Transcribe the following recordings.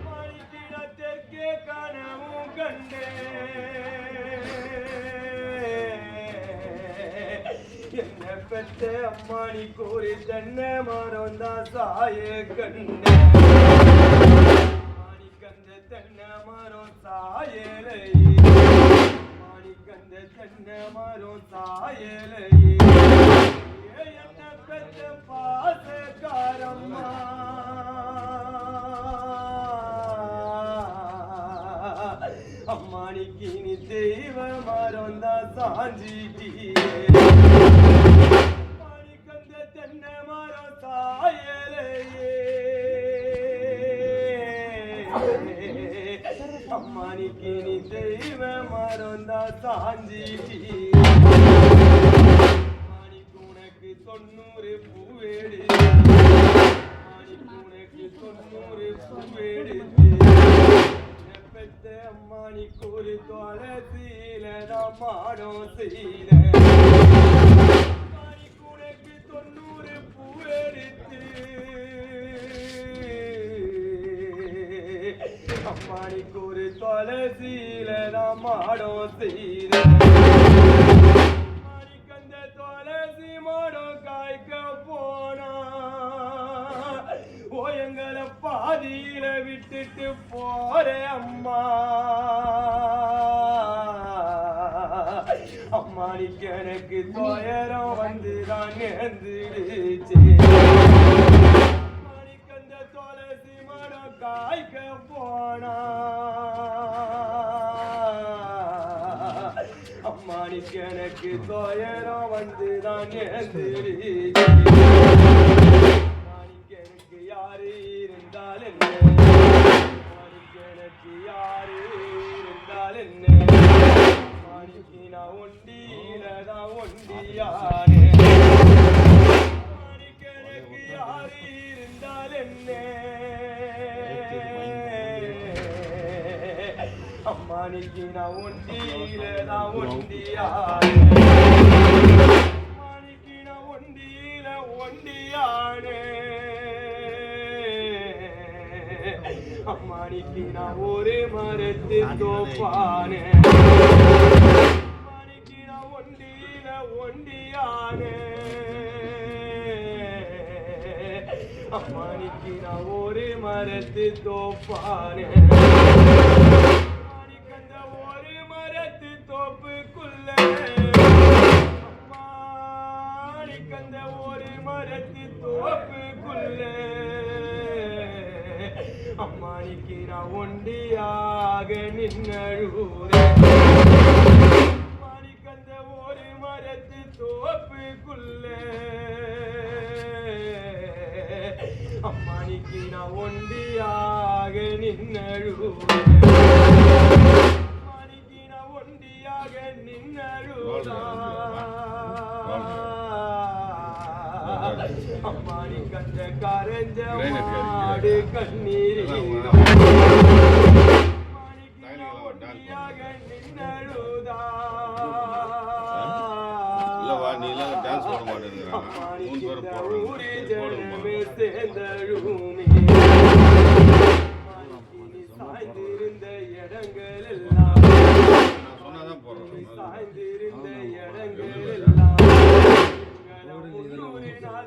மணிக்கிடத்திற்கே கனவும் கண்டே என்ன பெற்ற அம்மானி கோரி தென்னை மரம் தான் சாய கண்டே மாணிக்கந்த தென்னை மரம் சாயலை மாணிக்கந்த தென்னை மரம் சாயலை என்ன பெற்ற பாசக்காரம்மா அம்மானிக்கு நீ தெய்வ மரம் தான் சாஞ்சிட்டியே மாணிக்கந்த தென்னை மரம் சாயலையே அம்மானிக்கு நீ தெய்வ மரம் தான் சாஞ்சிட்டியே மாணிக்கு 90 பூவேடு மாணிக்கு 90 பூவேடு பெத்த அம்மானிக்கு ஒரு துளசியில நான் மாடம் செய்யல மாணிக்கு 90 பூவெடுத்து அம்மானிக்கு ஒரு துளசியில நான் மாடம் செய்யல மாணிக்கந்த துளசி மாடம் காய்க்க போனா எங்களை பாதியில விட்டுட்டு போற அம்மா அம்மானிக்கு எனக்கு துயரம் வந்துதான் நேர்ந்துடுச்சு மாணிக்கந்த துளசி மரம் காய்க்க போனா அம்மானிக்கு எனக்கு துயரம் வந்துதான் நேர்ந்துடுச்சு யாரு இருந்தால் என்ன எனக்கு யாரு இருந்தால் என்ன மாணிக்கு நான் ஒண்டியில தான் ஒண்டியானே மாணிக்கு எனக்கு யாரு இருந்தால் என்ன அம்மானிக்கு நான் ஒண்டியில தான் ஒண்டியானே மாணிக்கு நான் ஒண்டியில ஒண்டியானே அம்மானிக்கு நான் ஒரு மரத்து தோப்பானே மாணிக்கு நான் ஒண்டியில ஒண்டியானே அம்மானிக்கு நான் ஒரு மரத்து தோப்பானே மாணிக்கந்த ஒரு மரத்து தோப்புக்குள்ள மாணிக்கந்த ஒரு மரத்து தோப்புக்குள்ள அம்மானிக்கு நான் ஒண்டியாக நின்னழுறே மாணிக்கந்த ஒரு மரத்து தோப்புக்குள்ள அம்மானிக்கு நான் ஒண்டியாக நின்னழுறே மாணிக்கு நான் ஒண்டியாக நின்னழுறா அம்மானி கண்ட கரஞ்ச மாடு கண்ணீர் மாணிக்கியாக நின்னழுதா ஊரி ஜனமே சேர்ந்தழுமே மாணிக்கினி சாய்ந்திருந்த இடங்கள் எல்லாம் சாய்ந்திருந்த இடங்கள் எல்லாம்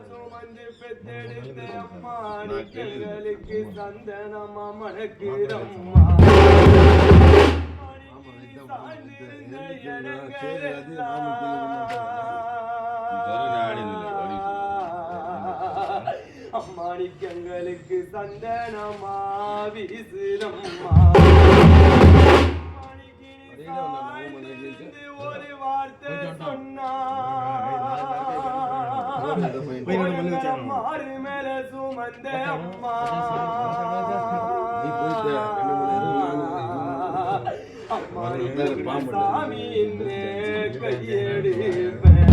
சுமந்து பெற்றெடுத்த அம்மானிக்கு சந்தனமா மணக்குதம்மா சாய்ந்திருந்த இடங்கள் அம்மானிக்கங்களுக்கு சந்தனமா வீசுதம்மா ஒரு வார்த்தை சொன்னா மாறு மேல சுமந்த அம்மா சாமி கையெடுப்பேன்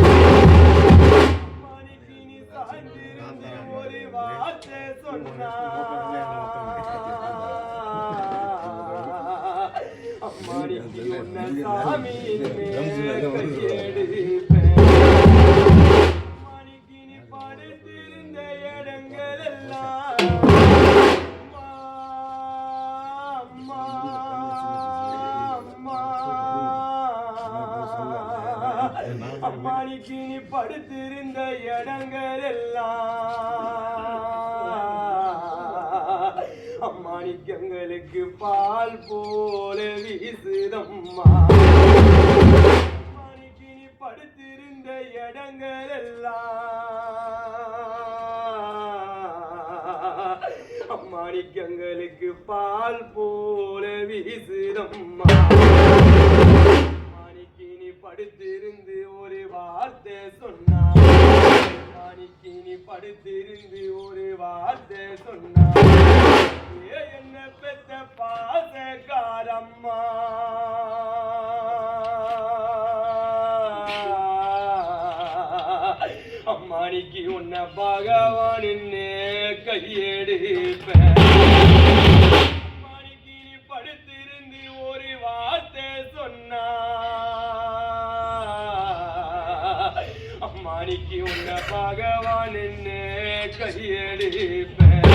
மணிக்கினி சாய்ந்திருந்த ஒரு வார்த்தை சொன்னா அம்மாடிக்கு உன்ன சாமி கையெடுப்பேன் மணிக்கினி படுத்திருந்த இடங்கள் எல்லாம் அம்மானிக்கு நீ படுத்திருந்த இடங்கள் எல்லாம் அம்மானிக்கங்களுக்கு பால் போல வீசுதம்மா அம்மானிக்கு நீ படுத்திருந்த இடங்கள் எல்லாம் அம்மானிக்கங்களுக்கு பால் போல வீசுதம்மா அம்மானிக்கு நீ படுத்திருந்து ஒரு வார்த்தை சொன்னா அம்மானிக்கு நீ படுத்திருந்து ஒரு வார்த்தை சொன்னா என்ன பெத்த பாசக்காரம்மா அம்மானிக்கு உன்னை பகவான் கையெடுப்பேன் அம்மானிக்கு நீ படுத்திருந்து ஒரு வார்த்தை சொன்னா அம்மானிக்கு உன்னை பகவான் கையெடுப்பேன்